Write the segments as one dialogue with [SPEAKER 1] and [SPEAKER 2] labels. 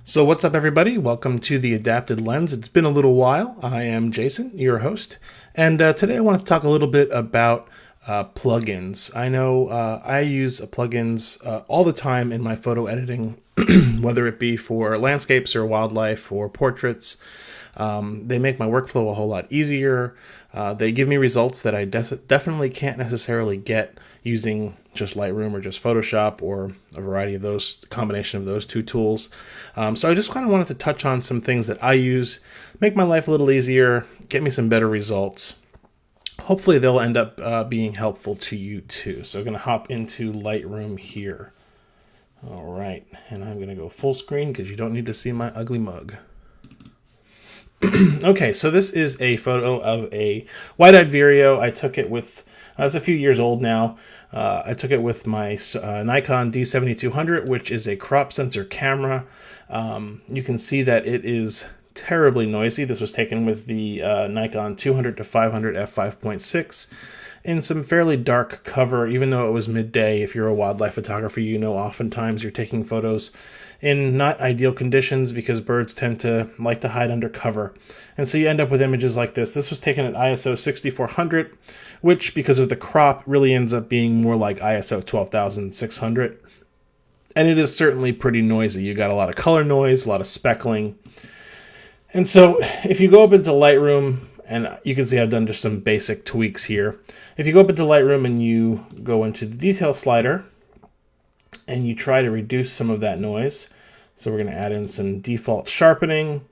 [SPEAKER 1] So what's up, everybody? Welcome to the Adapted Lens. It's been a little while. I am Jason, your host, and today I want to talk a little bit about plugins. I know I use plugins all the time in my photo editing, whether it be for landscapes or wildlife or portraits. They make my workflow a whole lot easier. They give me results that I definitely can't necessarily get using just Lightroom or just Photoshop or a variety of those, combination of those two tools. So I just kind of wanted to touch on some things that I use, make my life a little easier, get me some better results. Hopefully they'll end up being helpful to you too. So I'm going to hop into Lightroom here. All right, and I'm going to go full screen because you don't need to see my ugly mug. Okay, so this is a photo of a wide-eyed vireo. I took it with, it's a few years old now. I took it with my Nikon D7200, which is a crop sensor camera. You can see that it is terribly noisy. This was taken with the Nikon 200 to 500 f5.6 in some fairly dark cover, even though it was midday. If you're a wildlife photographer, you know oftentimes you're taking photos in not ideal conditions because birds tend to like to hide under cover. And so you end up with images like this. This was taken at ISO 6400, which because of the crop really ends up being more like ISO 12600. And it is certainly pretty noisy. You got a lot of color noise, a lot of speckling. And so if you go up into Lightroom, and you can see I've done just some basic tweaks here. If you go up into Lightroom and you go into the detail slider and you try to reduce some of that noise, so we're going to add in some default sharpening.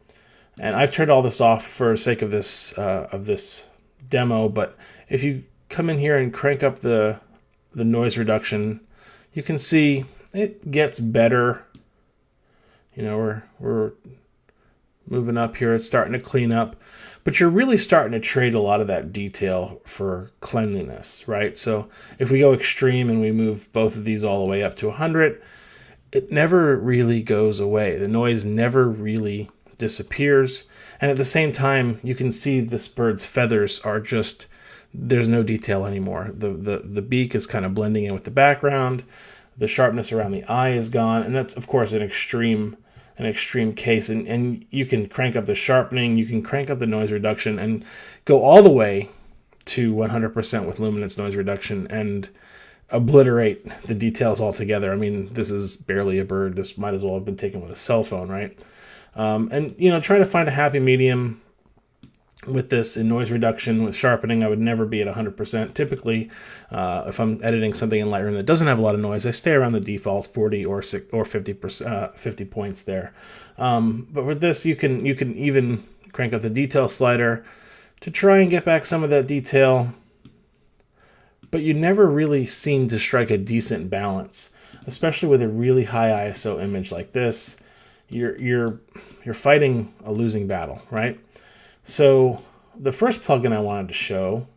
[SPEAKER 1] And I've turned all this off for the sake of this demo, but if you come in here and crank up the noise reduction, you can see it gets better. You know, we're moving up here, it's starting to clean up. But you're really starting to trade a lot of that detail for cleanliness, right? So if we go extreme and we move both of these all the way up to 100, it never really goes away. The noise never really disappears. And at the same time, you can see this bird's feathers are just, there's no detail anymore. The beak is kind of blending in with the background. The sharpness around the eye is gone. And that's, of course, an extreme case, and you can crank up the sharpening, you can crank up the noise reduction, and go all the way to 100% with luminance noise reduction and obliterate the details altogether. I mean, this is barely a bird. This might as well have been taken with a cell phone, right? And, you know, try to find a happy medium with this in noise reduction. With sharpening, I would never be at 100%. Typically, if I'm editing something in Lightroom that doesn't have a lot of noise, I stay around the default 40 or 50%, 50 points there. But with this, you can even crank up the detail slider to try and get back some of that detail. But you never really seem to strike a decent balance, especially with a really high ISO image like this. You're fighting a losing battle, right? So the first plugin I wanted to show,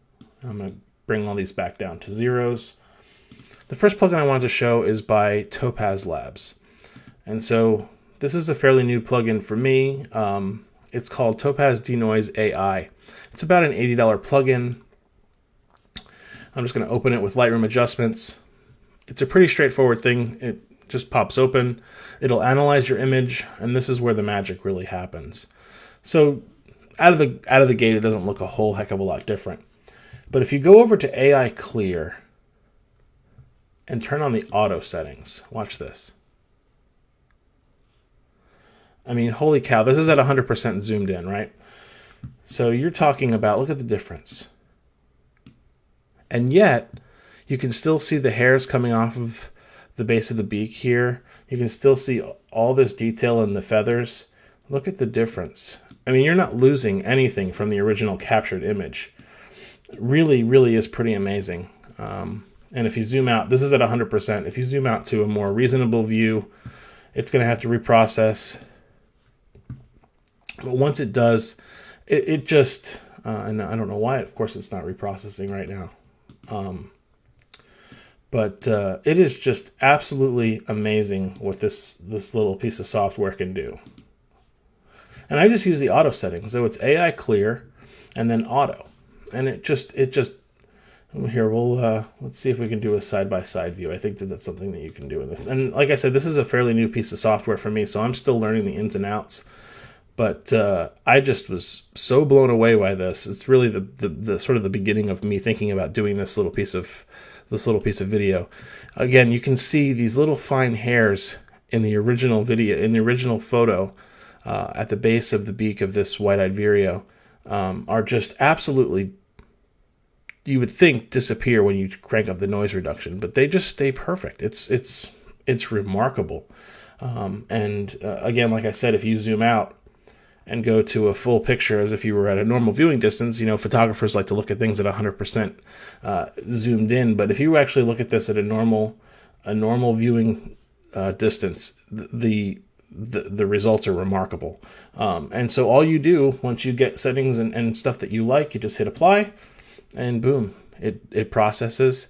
[SPEAKER 1] I'm going to bring all these back down to zeros. The first plugin I wanted to show is by Topaz Labs. And so this is a fairly new plugin for me. It's called Topaz Denoise AI. It's about an $80 plugin. I'm just going to open it with Lightroom adjustments. It's a pretty straightforward thing. It just pops open. It'll analyze your image, and this is where the magic really happens. So out of the gate, it doesn't look a whole heck of a lot different. But if you go over to AI Clear and turn on the auto settings, watch this. I mean, holy cow, this is at 100% zoomed in, right? So you're talking about, look at the difference. And yet, you can still see the hairs coming off of the base of the beak here. You can still see all this detail in the feathers. Look at the difference. I mean, you're not losing anything from the original captured image. It really, really is pretty amazing. And if you zoom out, this is at 100%. If you zoom out to a more reasonable view, it's going to have to reprocess. But once it does, it just, and I don't know why, of course it's not reprocessing right now. But it is just absolutely amazing what this little piece of software can do. And I just use the auto setting. So it's AI Clear and then auto. And it just Here, we'll let's see if we can do a side-by-side view. I think that that's something that you can do in this. And like I said, this is a fairly new piece of software for me, so I'm still learning the ins and outs. But I just was so blown away by this. It's really the sort of the beginning of me thinking about doing this little piece of video. Again, you can see these little fine hairs in the original video, in the original photo, at the base of the beak of this white-eyed vireo, are just absolutely, you would think, disappear when you crank up the noise reduction, but they just stay perfect. It's remarkable. Again, like I said, if you zoom out and go to a full picture as if you were at a normal viewing distance, photographers like to look at things at 100% zoomed in, but if you actually look at this at a normal viewing distance, the results are remarkable. And so all you do once you get settings and stuff that you like, you just hit apply, and boom, it processes.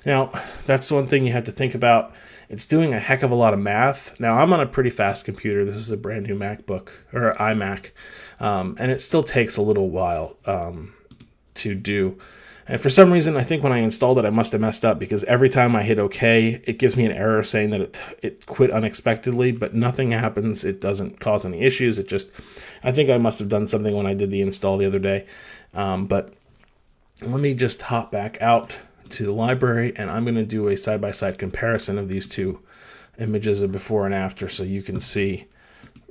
[SPEAKER 1] Now, that's one thing you have to think about. It's doing a heck of a lot of math. Now, I'm on a pretty fast computer. This is a brand new MacBook, or iMac, and it still takes a little while to do. And for some reason, I think when I installed it, I must have messed up, because every time I hit OK, it gives me an error saying that it quit unexpectedly, but nothing happens. It doesn't cause any issues. I think I must have done something when I did the install the other day. But let me just hop back out to the library, and I'm going to do a side-by-side comparison of these two images of before and after, so you can see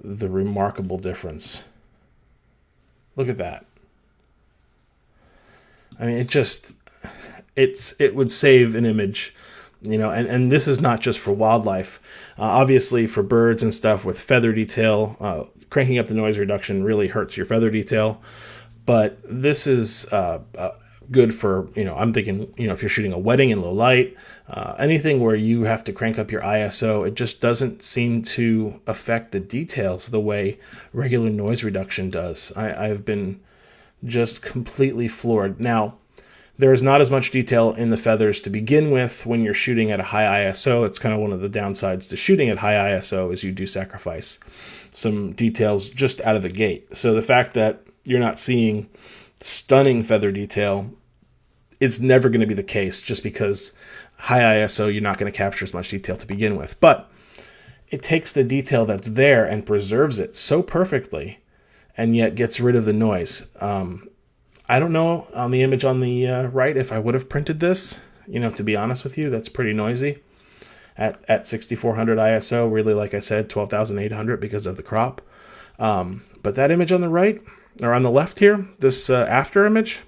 [SPEAKER 1] the remarkable difference. Look at that. I mean, it would save an image, and this is not just for wildlife. Obviously, for birds and stuff with feather detail, cranking up the noise reduction really hurts your feather detail. But this is good for, I'm thinking, if you're shooting a wedding in low light, anything where you have to crank up your ISO, it just doesn't seem to affect the details the way regular noise reduction does. I've been just completely floored. Now, there is not as much detail in the feathers to begin with when you're shooting at a high ISO. It's kind of one of the downsides to shooting at high ISO, is you do sacrifice some details just out of the gate. So the fact that you're not seeing stunning feather detail, it's never going to be the case, just because high ISO, you're not going to capture as much detail to begin with. But it takes the detail that's there and preserves it so perfectly, and yet gets rid of the noise. I don't know on the image on the right if I would have printed this. To be honest with you, that's pretty noisy. At 6400 ISO, really, like I said, 12,800 because of the crop. But that image on the right, or on the left here, this after image,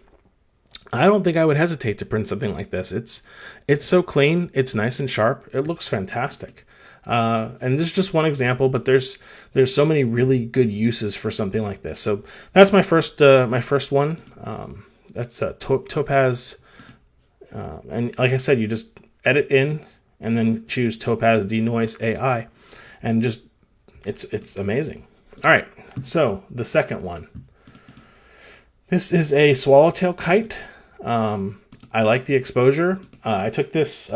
[SPEAKER 1] I don't think I would hesitate to print something like this. It's so clean, it's nice and sharp, it looks fantastic. And this is just one example, but there's so many really good uses for something like this. So that's my first one. That's Topaz, and like I said, you just edit in and then choose Topaz Denoise AI, and just it's amazing. All right, so the second one. This is a swallowtail kite. I like the exposure. I took this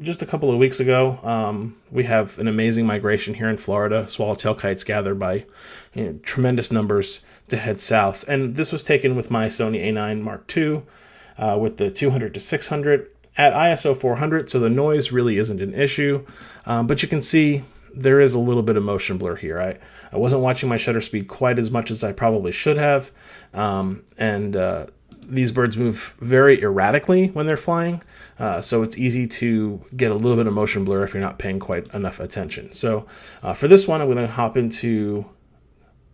[SPEAKER 1] just a couple of weeks ago. We have an amazing migration here in Florida. Swallowtail kites gather by tremendous numbers to head south. And this was taken with my Sony A9 Mark II with the 200 to 600 at ISO 400, so the noise really isn't an issue. But you can see there is a little bit of motion blur here. I wasn't watching my shutter speed quite as much as I probably should have. These birds move very erratically when they're flying, so it's easy to get a little bit of motion blur if you're not paying quite enough attention. So for this one, I'm going to hop into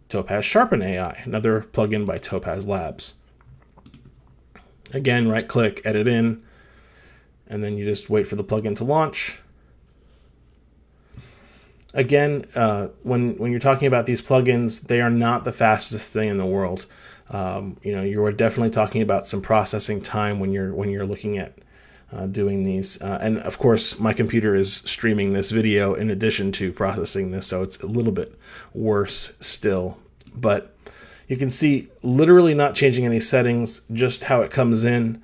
[SPEAKER 1] Topaz Sharpen AI, another plugin by Topaz Labs. Again, right-click, edit in, and then you just wait for the plugin to launch. Again, when you're talking about these plugins, they are not the fastest thing in the world. You are definitely talking about some processing time when you're looking at doing these. And of course, my computer is streaming this video in addition to processing this, so it's a little bit worse still. But you can see literally not changing any settings, just how it comes in.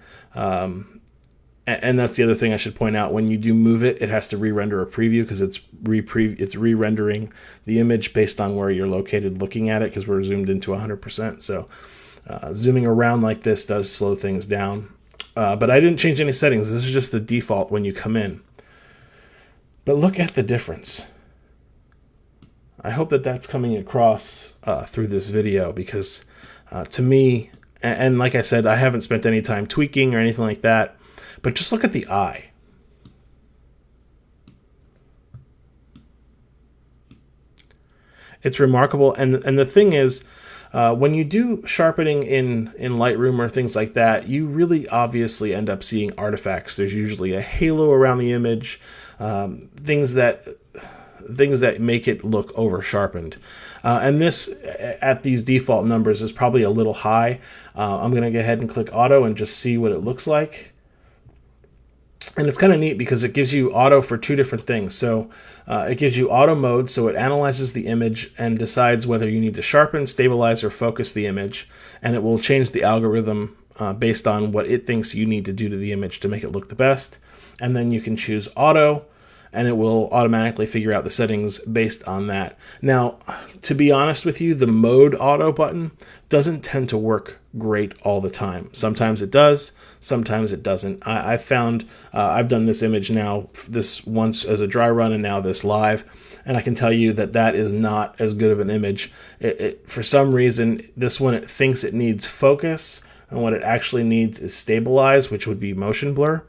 [SPEAKER 1] And that's the other thing I should point out. When you do move it, it has to re-render a preview, because it's re-rendering the image based on where you're located looking at it, because we're zoomed into 100%. So zooming around like this does slow things down. But I didn't change any settings. This is just the default when you come in. But look at the difference. I hope that that's coming across through this video, because to me, and like I said, I haven't spent any time tweaking or anything like that, but just look at the eye. It's remarkable. And the thing is, when you do sharpening in Lightroom or things like that, you really obviously end up seeing artifacts. There's usually a halo around the image, things that make it look over sharpened. And this, at these default numbers, is probably a little high. I'm going to go ahead and click auto and just see what it looks like. And it's kind of neat because it gives you auto for two different things. So it gives you auto mode, so it analyzes the image and decides whether you need to sharpen, stabilize, or focus the image. And it will change the algorithm based on what it thinks you need to do to the image to make it look the best. And then you can choose auto, and it will automatically figure out the settings based on that. Now, to be honest with you, the mode auto button doesn't tend to work great all the time. Sometimes it does, sometimes it doesn't. I've found, I've done this image now, this once as a dry run and now this live, and I can tell you that that is not as good of an image. For some reason, this one, it thinks it needs focus, and what it actually needs is stabilize, which would be motion blur.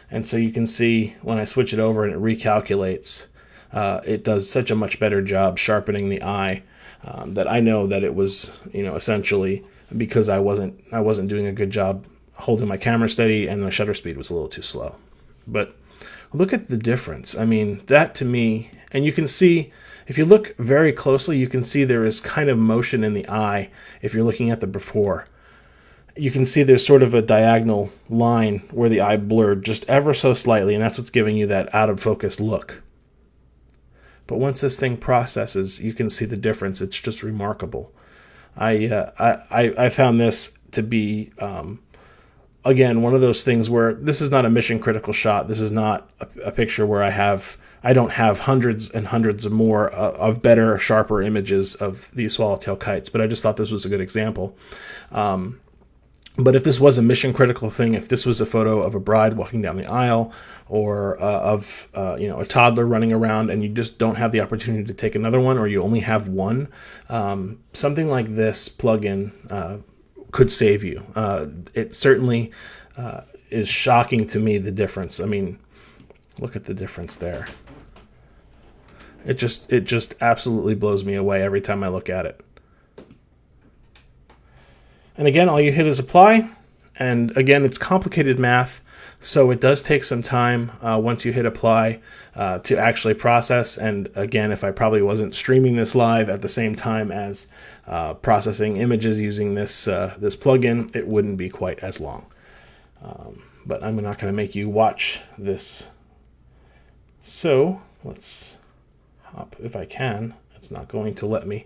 [SPEAKER 1] And so you can see when I switch it over and it recalculates, it does such a much better job sharpening the eye that I know that it was, essentially because I wasn't doing a good job holding my camera steady, and the shutter speed was a little too slow. But look at the difference. I mean, that to me, and you can see, if you look very closely, you can see there is kind of motion in the eye if you're looking at the before. You can see there's sort of a diagonal line where the eye blurred just ever so slightly, and that's what's giving you that out of focus look. But once this thing processes, you can see the difference. It's just remarkable. I found this to be, again, one of those things where this is not a mission critical shot. This is not a picture where I don't have hundreds and hundreds of more of better, sharper images of these swallowtail kites, but I just thought this was a good example. But if this was a mission critical thing, if this was a photo of a bride walking down the aisle, or of a toddler running around, and you just don't have the opportunity to take another one, or you only have one, something like this plugin could save you. It certainly is shocking to me, the difference. I mean, look at the difference there. It just absolutely blows me away every time I look at it. And again, all you hit is apply. And again, it's complicated math, so it does take some time once you hit apply to actually process. And again, if I probably wasn't streaming this live at the same time as processing images using this plugin, it wouldn't be quite as long. But I'm not going to make you watch this. So let's hop, if I can. It's not going to let me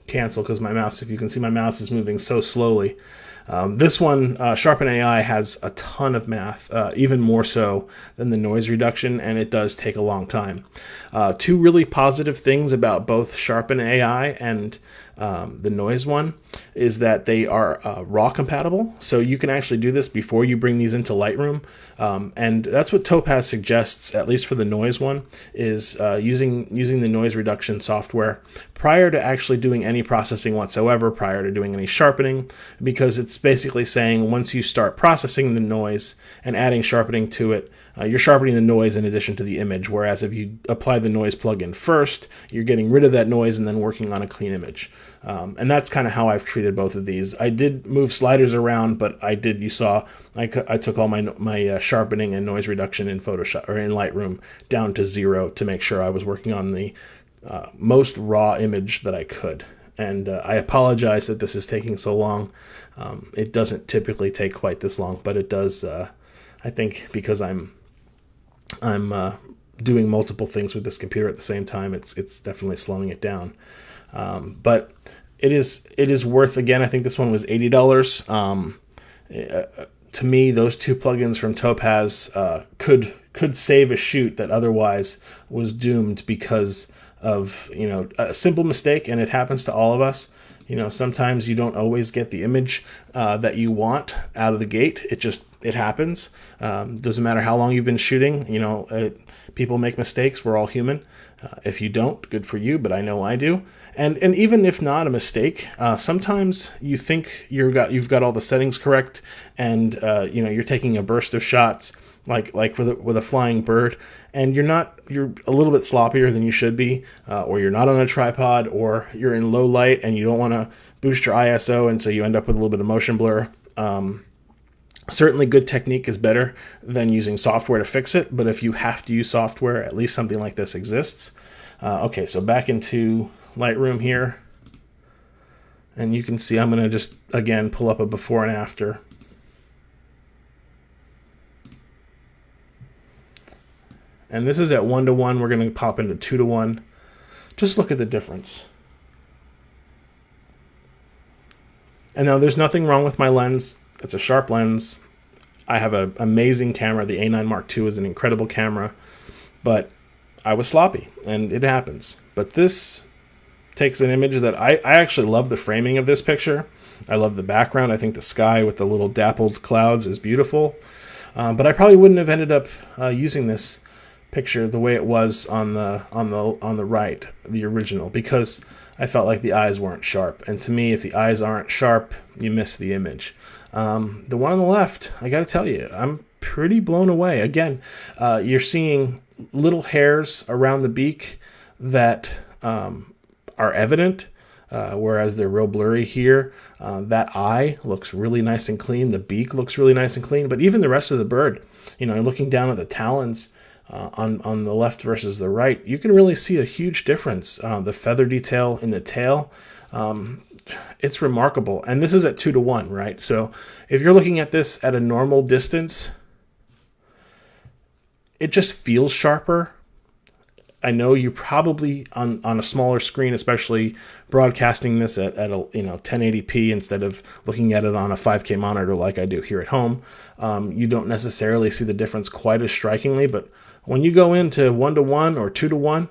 [SPEAKER 1] cancel because my mouse, if you can see, my mouse is moving so slowly. This one, Sharpen AI, has a ton of math, even more so than the noise reduction, and it does take a long time. Two really positive things about both Sharpen AI and the noise one is that they are RAW compatible, so you can actually do this before you bring these into Lightroom, and that's what Topaz suggests, at least for the noise one, is using the noise reduction software prior to actually doing any processing whatsoever, prior to doing any sharpening, because it's basically saying once you start processing the noise and adding sharpening to it, you're sharpening the noise in addition to the image, whereas if you apply the noise plugin first, you're getting rid of that noise and then working on a clean image. And that's kind of how I've treated both of these. I did move sliders around, but you saw I took all my sharpening and noise reduction in Photoshop or in Lightroom down to 0 to make sure I was working on the most raw image that I could. And I apologize that this is taking so long. It doesn't typically take quite this long, but it does. I think because I'm doing multiple things with this computer at the same time, it's definitely slowing it down. But it is worth, again, I think this one was $80. To me, those two plugins from Topaz could save a shoot that otherwise was doomed because of a simple mistake, and it happens to all of us. You know, sometimes you don't always get the image that you want out of the gate. It happens. Doesn't matter how long you've been shooting. You know, people make mistakes. We're all human. If you don't, good for you, but I know I do. And even if not a mistake, sometimes you think you've got all the settings correct, and you know, you're taking a burst of shots like with a flying bird, and you're a little bit sloppier than you should be, or you're not on a tripod, or you're in low light and you don't want to boost your ISO, and so you end up with a little bit of motion blur. Certainly good technique is better than using software to fix it, but if you have to use software, at least something like this exists. Okay, so back into Lightroom here, and you can see I'm going to just, again, pull up a before and after. And this is at 1:1. We're going to pop into 2:1. Just look at the difference. And now there's nothing wrong with my lens. It's a sharp lens. I have an amazing camera. The A9 Mark II is an incredible camera, but I was sloppy, and it happens. But this takes an image that I actually love the framing of this picture. I love the background. I think the sky with the little dappled clouds is beautiful. But I probably wouldn't have ended up using this picture the way it was on the right, the original, because I felt like the eyes weren't sharp. And to me, if the eyes aren't sharp, you miss the image. The one on the left, I got to tell you, I'm pretty blown away. Again, you're seeing little hairs around the beak that are evident, whereas they're real blurry here. That eye looks really nice and clean. The beak looks really nice and clean. But even the rest of the bird, you know, looking down at the talons on the left versus the right, you can really see a huge difference. The feather detail in the tail, it's remarkable. And this is at 2:1, right? So if you're looking at this at a normal distance, it just feels sharper. I know you probably on a smaller screen, especially broadcasting this at a 1080p instead of looking at it on a 5K monitor like I do here at home, you don't necessarily see the difference quite as strikingly. But when you go into 1:1 or 2:1,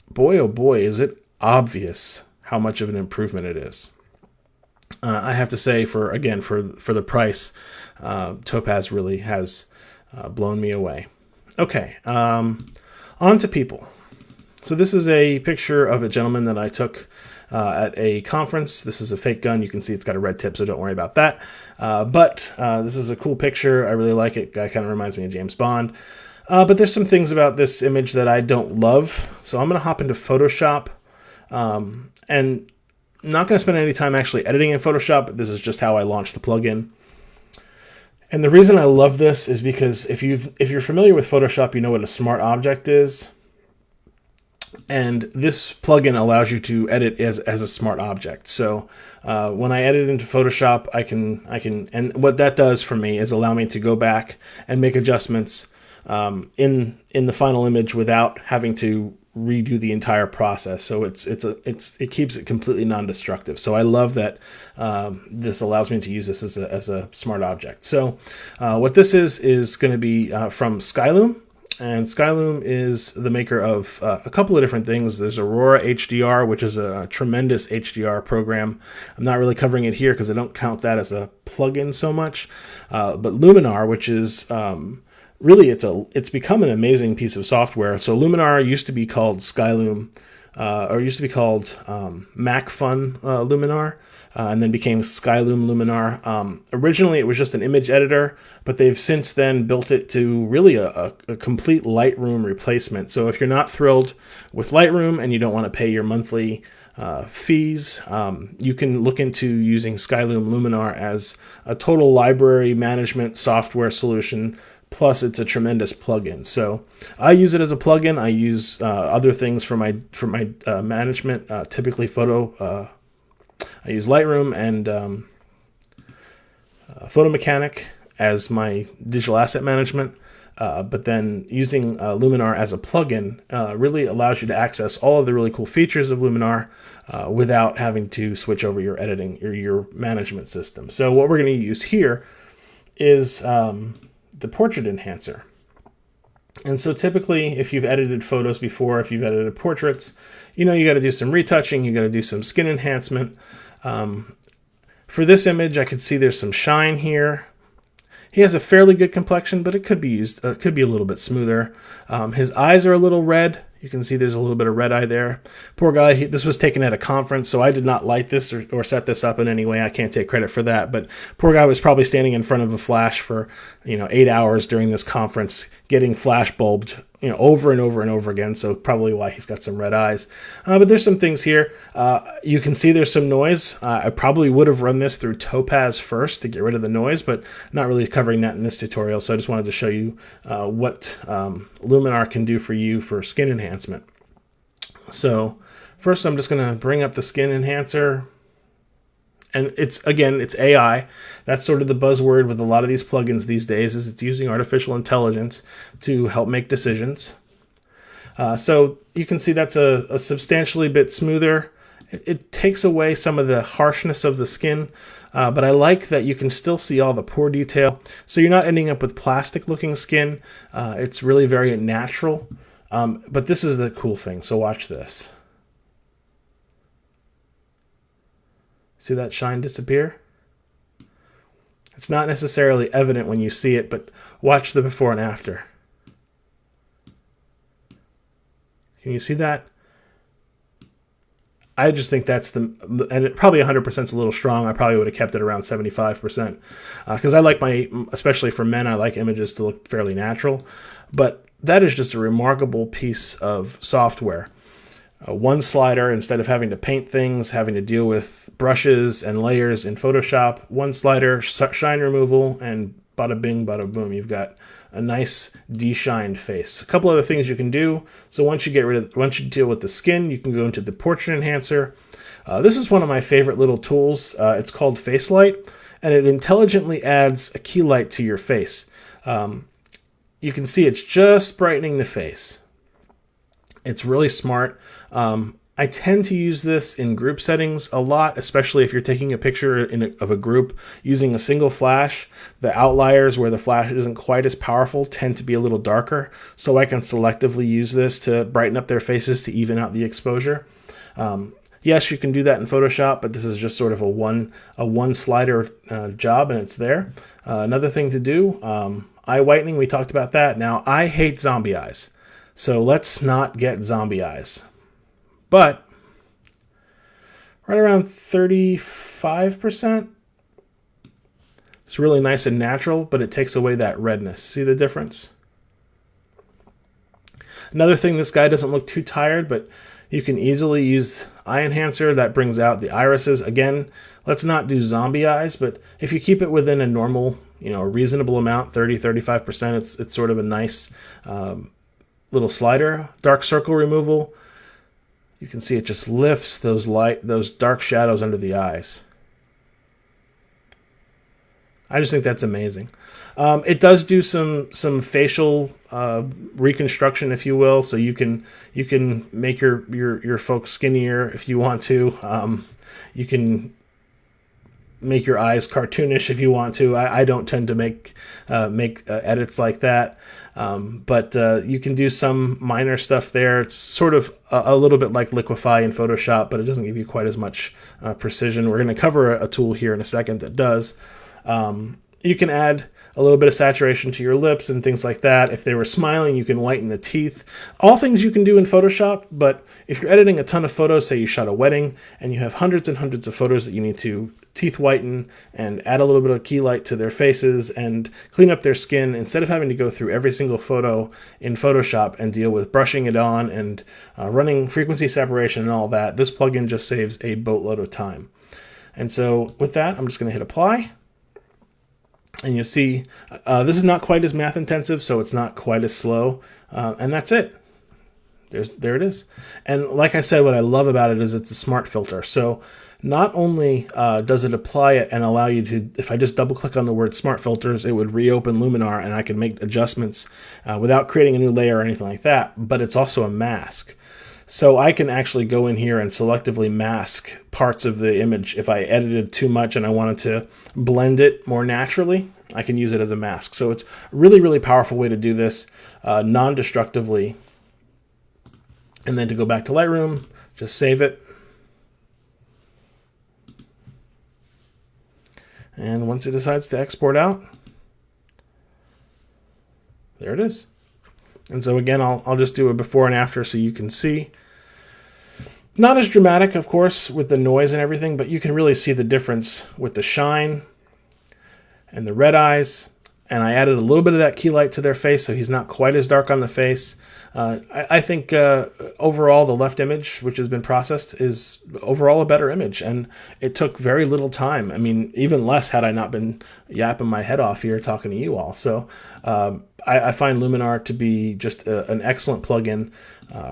[SPEAKER 1] boy oh boy, is it obvious how much of an improvement it is. I have to say, for the price, Topaz really has blown me away. Okay, on to people. So this is a picture of a gentleman that I took at a conference. This is a fake gun. You can see it's got a red tip, so don't worry about that. But this is a cool picture. I really like it. Guy kind of reminds me of James Bond. But there's some things about this image that I don't love. So I'm going to hop into Photoshop. And not going to spend any time actually editing in Photoshop. This is just how I launched the plugin. And the reason I love this is because if you're familiar with Photoshop, you know what a smart object is. And this plugin allows you to edit as a smart object. So when I edit into Photoshop, I can, and what that does for me is allow me to go back and make adjustments in the final image without having to redo the entire process. So it keeps it completely non-destructive. So I love that this allows me to use this as a smart object. So what this is going to be from Skyloom. And Skyloom is the maker of a couple of different things. There's Aurora HDR, which is a tremendous HDR program. I'm not really covering it here because I don't count that as a plugin so much. But Luminar, which is really, it's become an amazing piece of software. So Luminar used to be called Skyloom, or used to be called MacFun Luminar, and then became Skyloom Luminar. Originally, it was just an image editor, but they've since then built it to really a complete Lightroom replacement. So if you're not thrilled with Lightroom and you don't want to pay your monthly fees, you can look into using Skyloom Luminar as a total library management software solution. Plus, it's a tremendous plugin. So I use it as a plugin. I use other things for my management, typically photo. I use Lightroom and Photo Mechanic as my digital asset management. But then using Luminar as a plugin really allows you to access all of the really cool features of Luminar without having to switch over your editing or your management system. So what we're going to use here is the portrait enhancer. And so typically, if you've edited photos before, if you've edited portraits, you know you got to do some retouching, you got to do some skin enhancement. For this image, I could see there's some shine here. He has a fairly good complexion, but it could be used, could be a little bit smoother. His eyes are a little red. You can see there's a little bit of red eye there. Poor guy, this was taken at a conference, so I did not light this or set this up in any way. I can't take credit for that, but poor guy was probably standing in front of a flash for 8 hours during this conference, getting flash bulbed over and over and over again, so probably why he's got some red eyes. But there's some things here. You can see there's some noise. I probably would have run this through Topaz first to get rid of the noise, but not really covering that in this tutorial, so I just wanted to show you what Luminar can do for you for skin enhancement. So first I'm just going to bring up the skin enhancer. And it's AI. That's sort of the buzzword with a lot of these plugins these days, is it's using artificial intelligence to help make decisions. So you can see that's a substantially bit smoother. It takes away some of the harshness of the skin, but I like that you can still see all the pore detail. So you're not ending up with plastic looking skin. It's really very natural. But this is the cool thing. So watch this. See that shine disappear? It's not necessarily evident when you see it, but watch the before and after. Can you see that? I just think that's and it probably 100% is a little strong. I probably would have kept it around 75%. Because I like especially for men, I like images to look fairly natural. But that is just a remarkable piece of software. One slider, instead of having to paint things, having to deal with brushes and layers in Photoshop, one slider, shine removal, and bada bing, bada boom. You've got a nice de-shined face. A couple other things you can do. So once you deal with the skin, you can go into the portrait enhancer. This is one of my favorite little tools. It's called Face Light, and it intelligently adds a key light to your face. You can see it's just brightening the face. It's really smart. I tend to use this in group settings a lot, especially if you're taking a picture of a group using a single flash. The outliers where the flash isn't quite as powerful tend to be a little darker, so I can selectively use this to brighten up their faces to even out the exposure. Yes, you can do that in Photoshop, but this is just sort of a one slider job, and it's there. Another thing to do, eye whitening, we talked about that. Now, I hate zombie eyes. So let's not get zombie eyes. But right around 35%. It's really nice and natural, but it takes away that redness. See the difference? Another thing, this guy doesn't look too tired, but you can easily use eye enhancer. That brings out the irises. Again, let's not do zombie eyes, but if you keep it within a normal, reasonable amount, 30-35%, it's sort of a nice little slider. Dark circle removal. You can see it just lifts those dark shadows under the eyes. I just think that's amazing. It does do some facial reconstruction, if you will. So you can make your folks skinnier if you want to. You can make your eyes cartoonish if you want to. I don't tend to make edits like that. But you can do some minor stuff there. It's sort of a little bit like liquify in Photoshop, but it doesn't give you quite as much precision. We're going to cover a tool here in a second that does. You can add a little bit of saturation to your lips and things like that. If they were smiling, you can whiten the teeth. All things you can do in Photoshop, but if you're editing a ton of photos, say you shot a wedding, and you have hundreds and hundreds of photos that you need to teeth whiten and add a little bit of key light to their faces and clean up their skin, instead of having to go through every single photo in Photoshop and deal with brushing it on and running frequency separation and all that, this plugin just saves a boatload of time. And so with that, I'm just going to hit apply. And you'll see this is not quite as math intensive, so it's not quite as slow. And that's it. There it is. And like I said, what I love about it is it's a smart filter. So not only does it apply it and allow you to, if I just double click on the word smart filters, it would reopen Luminar and I could make adjustments without creating a new layer or anything like that, but it's also a mask. So I can actually go in here and selectively mask parts of the image. If I edited too much and I wanted to blend it more naturally, I can use it as a mask. So it's a really, really powerful way to do this non-destructively. And then to go back to Lightroom, just save it. And once it decides to export out, there it is. And so again, I'll just do a before and after so you can see. Not as dramatic, of course, with the noise and everything, but you can really see the difference with the shine and the red eyes. And I added a little bit of that key light to their face, so he's not quite as dark on the face. I think overall the left image, which has been processed, is overall a better image, and it took very little time. I mean, even less had I not been yapping my head off here talking to you all. So I find Luminar to be just an excellent plugin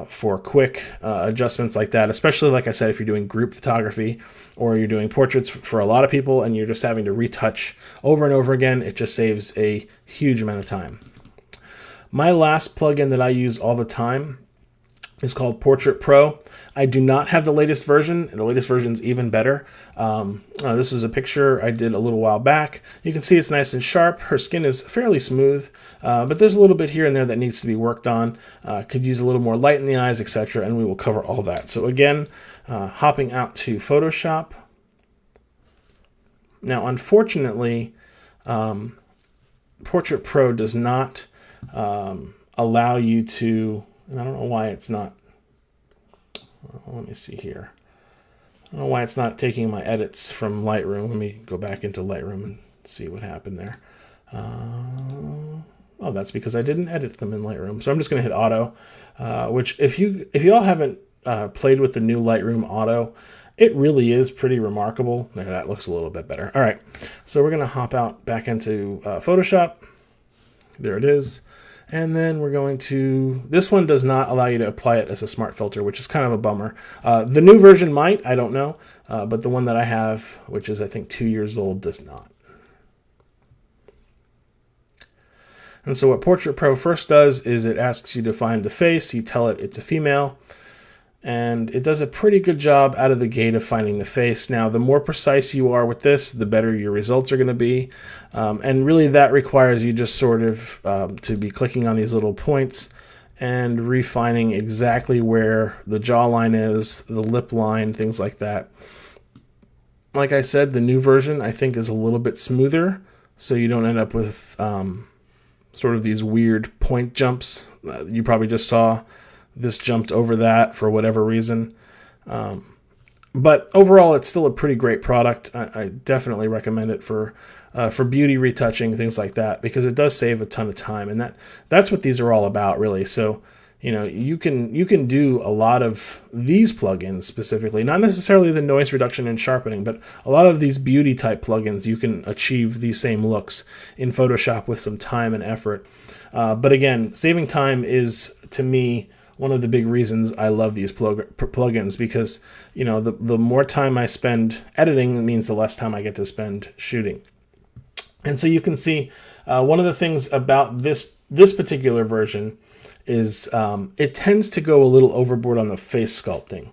[SPEAKER 1] for quick adjustments like that, especially, like I said, if you're doing group photography or you're doing portraits for a lot of people and you're just having to retouch over and over again. It just saves a huge amount of time. My last plugin that I use all the time is called Portrait Pro. I do not have the latest version. The latest version is even better. This is a picture I did a little while back. You can see it's nice and sharp. Her skin is fairly smooth, but there's a little bit here and there that needs to be worked on. Could use a little more light in the eyes, etc., and we will cover all that. So again, hopping out to Photoshop. Now, unfortunately, Portrait Pro does not allow you to, and I don't know why it's not, let me see here. I don't know why it's not taking my edits from Lightroom. Let me go back into Lightroom and see what happened there. Oh, that's because I didn't edit them in Lightroom. So I'm just going to hit Auto, which if you all haven't played with the new Lightroom Auto, it really is pretty remarkable. There, that looks a little bit better. All right, so we're going to hop out back into Photoshop. There it is. And then we're going to, this one does not allow you to apply it as a smart filter, which is kind of a bummer. The new version might, I don't know, but the one that I have, which is I think 2 years old, does not. And so what Portrait Pro first does is it asks you to find the face. You tell it it's a female, and it does a pretty good job out of the gate of finding the face. Now, the more precise you are with this, the better your results are going to be. And really that requires you just sort of to be clicking on these little points and refining exactly where the jawline is, the lip line, things like that. Like I said, the new version I think is a little bit smoother, so you don't end up with sort of these weird point jumps. You probably just saw this jumped over that for whatever reason. But overall, it's still a pretty great product. I definitely recommend it for beauty retouching, things like that, because it does save a ton of time. And that's what these are all about, really. So, you know, you can do a lot of these plugins specifically, not necessarily the noise reduction and sharpening, but a lot of these beauty type plugins, you can achieve these same looks in Photoshop with some time and effort. But again, saving time is, to me, one of the big reasons I love these plugins, because, you know, the more time I spend editing means the less time I get to spend shooting. And so you can see one of the things about this particular version is it tends to go a little overboard on the face sculpting.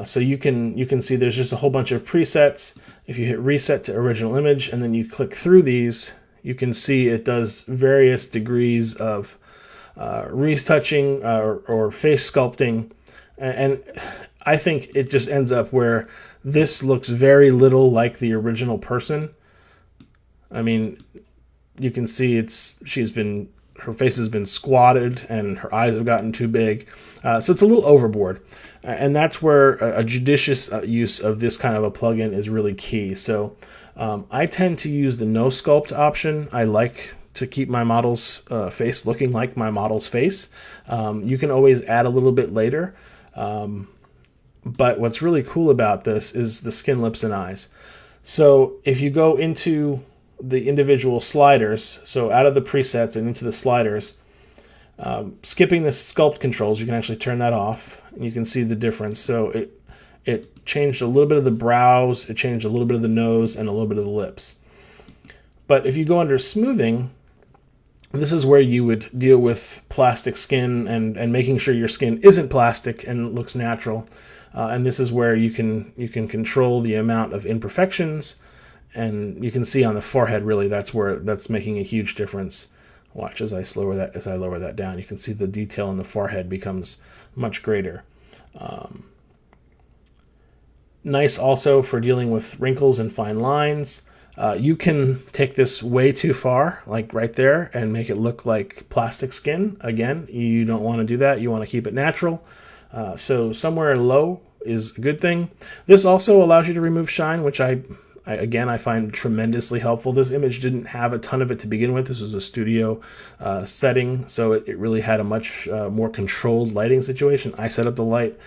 [SPEAKER 1] So you can see there's just a whole bunch of presets. If you hit reset to original image and then you click through these, you can see it does various degrees of retouching or face sculpting, and I think it just ends up where this looks very little like the original person. I mean, you can see her face has been squatted and her eyes have gotten too big, so it's a little overboard, and that's where a judicious use of this kind of a plugin is really key. So I tend to use the no sculpt option. I like to keep my model's face looking like my model's face. You can always add a little bit later, but what's really cool about this is the skin, lips, and eyes. So if you go into the individual sliders, so out of the presets and into the sliders, skipping the sculpt controls, you can actually turn that off, and you can see the difference. So it changed a little bit of the brows, it changed a little bit of the nose, and a little bit of the lips. But if you go under smoothing, this is where you would deal with plastic skin and making sure your skin isn't plastic and looks natural. And this is where you can control the amount of imperfections, and you can see on the forehead, really, that's making a huge difference. Watch as I lower that down. You can see the detail in the forehead becomes much greater. Nice also for dealing with wrinkles and fine lines. You can take this way too far, like right there, and make it look like plastic skin. Again, you don't want to do that. You want to keep it natural. So somewhere low is a good thing. This also allows you to remove shine, which I find tremendously helpful. This image didn't have a ton of it to begin with. This was a studio setting, so it really had a much more controlled lighting situation. I set up the light,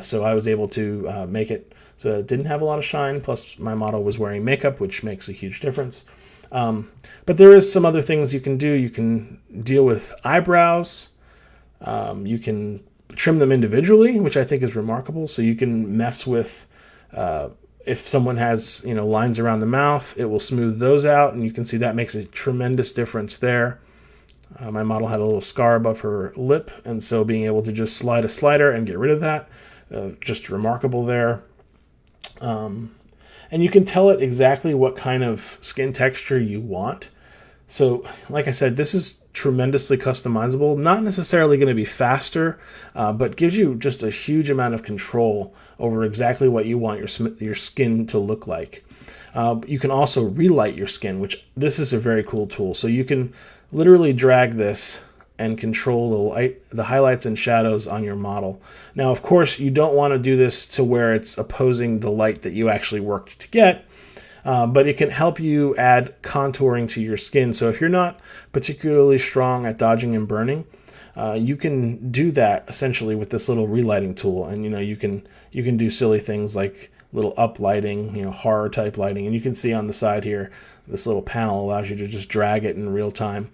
[SPEAKER 1] so I was able to make it so it didn't have a lot of shine, plus my model was wearing makeup, which makes a huge difference. But there is some other things you can do. You can deal with eyebrows. You can trim them individually, which I think is remarkable. So you can mess with, if someone has lines around the mouth, it will smooth those out, and you can see that makes a tremendous difference there. My model had a little scar above her lip, and so being able to just slide a slider and get rid of that, just remarkable there. And you can tell it exactly what kind of skin texture you want. So, like I said, this is tremendously customizable. Not necessarily going to be faster, but gives you just a huge amount of control over exactly what you want your skin to look like. You can also relight your skin, which this is a very cool tool. So you can literally drag this and control the highlights and shadows on your model. Now, of course, you don't want to do this to where it's opposing the light that you actually worked to get, but it can help you add contouring to your skin. So if you're not particularly strong at dodging and burning, you can do that essentially with this little relighting tool. And you can do silly things like little up lighting, horror type lighting. And you can see on the side here, this little panel allows you to just drag it in real time.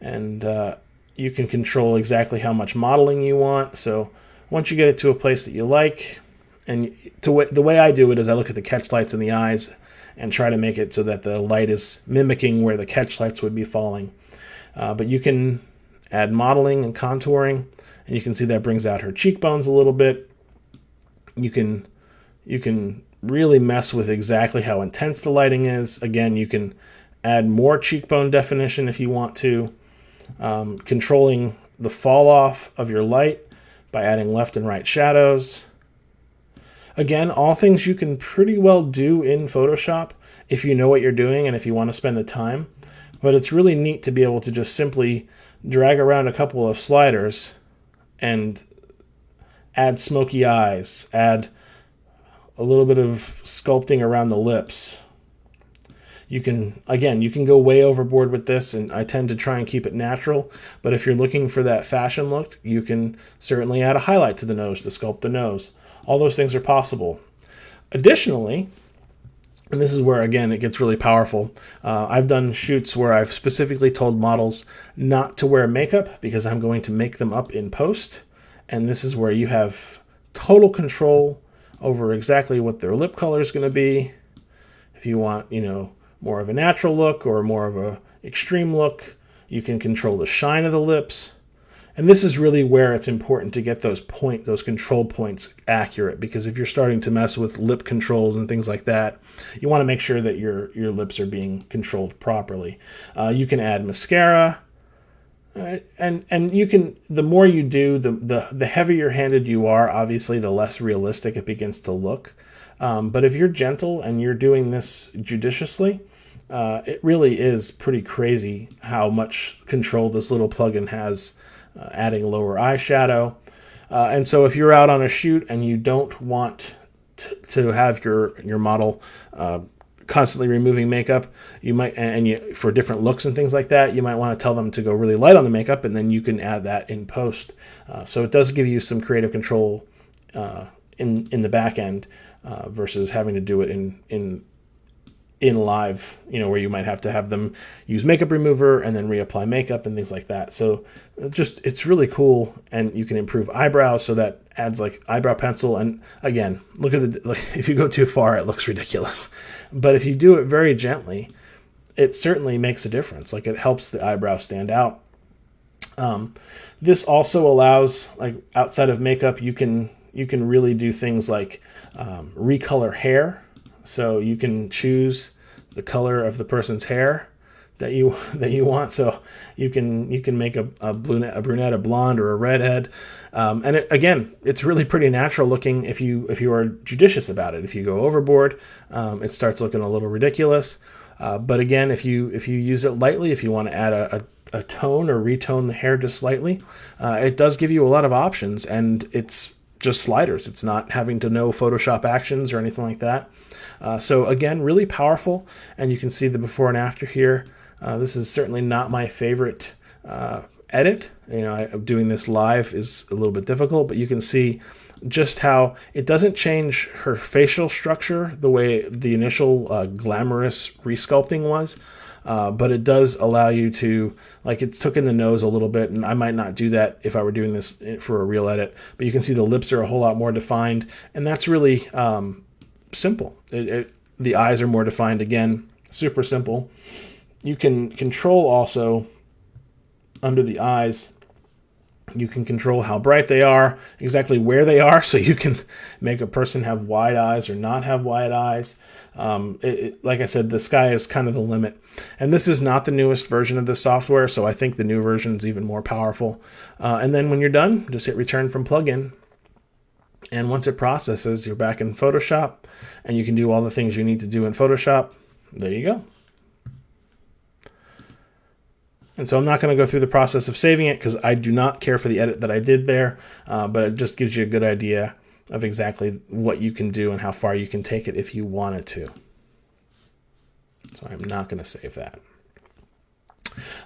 [SPEAKER 1] And you can control exactly how much modeling you want. So once you get it to a place that you like, and the way I do it is I look at the catch lights in the eyes and try to make it so that the light is mimicking where the catch lights would be falling. But you can add modeling and contouring, and you can see that brings out her cheekbones a little bit. You can really mess with exactly how intense the lighting is. Again, you can add more cheekbone definition if you want to. Controlling the fall off of your light by adding left and right shadows. Again, all things you can pretty well do in Photoshop if you know what you're doing and if you want to spend the time. But it's really neat to be able to just simply drag around a couple of sliders and add smoky eyes, add a little bit of sculpting around the lips. You can go way overboard with this, and I tend to try and keep it natural. But if you're looking for that fashion look, you can certainly add a highlight to the nose to sculpt the nose. All those things are possible. Additionally, and this is where, again, it gets really powerful, I've done shoots where I've specifically told models not to wear makeup because I'm going to make them up in post. And this is where you have total control over exactly what their lip color is going to be. If you want, more of a natural look or more of a extreme look, you can control the shine of the lips. And this is really where it's important to get those control points accurate, because if you're starting to mess with lip controls and things like that, you want to make sure that your lips are being controlled properly. You can add mascara, and you can, the more you do, the heavier handed you are, obviously the less realistic it begins to look. But if you're gentle and you're doing this judiciously, it really is pretty crazy how much control this little plugin has, adding lower eyeshadow. And so if you're out on a shoot and you don't want to have your model constantly removing makeup, you might, for different looks and things like that, you might want to tell them to go really light on the makeup, and then you can add that in post. So it does give you some creative control in the back end. Versus having to do it in live, where you might have to have them use makeup remover and then reapply makeup and things like that. So it's really cool, and you can improve eyebrows, so that adds like eyebrow pencil. And again, look at if you go too far, it looks ridiculous. But if you do it very gently, it certainly makes a difference. Like, it helps the eyebrow stand out. This also allows, like, outside of makeup, you can really do things like recolor hair. So you can choose the color of the person's hair that you want. So you can make a brunette, a blonde, or a redhead. And it's really pretty natural looking if you are judicious about it. If you go overboard, it starts looking a little ridiculous. But again, if you use it lightly, if you want to add a tone or retone the hair just slightly, it does give you a lot of options, and it's just sliders. It's not having to know Photoshop actions or anything like that. So again, really powerful, and you can see the before and after here. This is certainly not my favorite edit. Doing this live is a little bit difficult, but you can see just how it doesn't change her facial structure the way the initial glamorous resculpting was. But it does allow you to, like, it's took in the nose a little bit, and I might not do that if I were doing this for a real edit, but you can see the lips are a whole lot more defined, and that's really simple. The eyes are more defined, again, super simple. You can control also under the eyes. You can control how bright they are, exactly where they are, so you can make a person have wide eyes or not have wide eyes. Like I said, the sky is kind of the limit. And this is not the newest version of this software, so I think the new version is even more powerful. And then when you're done, just hit return from plugin. And once it processes, you're back in Photoshop, and you can do all the things you need to do in Photoshop. There you go. And so I'm not going to go through the process of saving it because I do not care for the edit that I did there, but it just gives you a good idea of exactly what you can do and how far you can take it if you wanted to. So I'm not going to save that.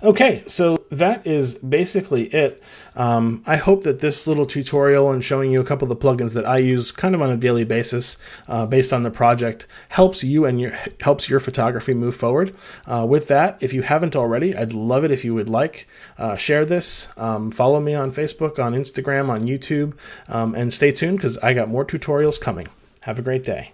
[SPEAKER 1] Okay, so that is basically it. I hope that this little tutorial and showing you a couple of the plugins that I use kind of on a daily basis based on the project helps you and helps your photography move forward. With that, if you haven't already, I'd love it if you would share this, follow me on Facebook, on Instagram, on YouTube, and stay tuned because I got more tutorials coming. Have a great day.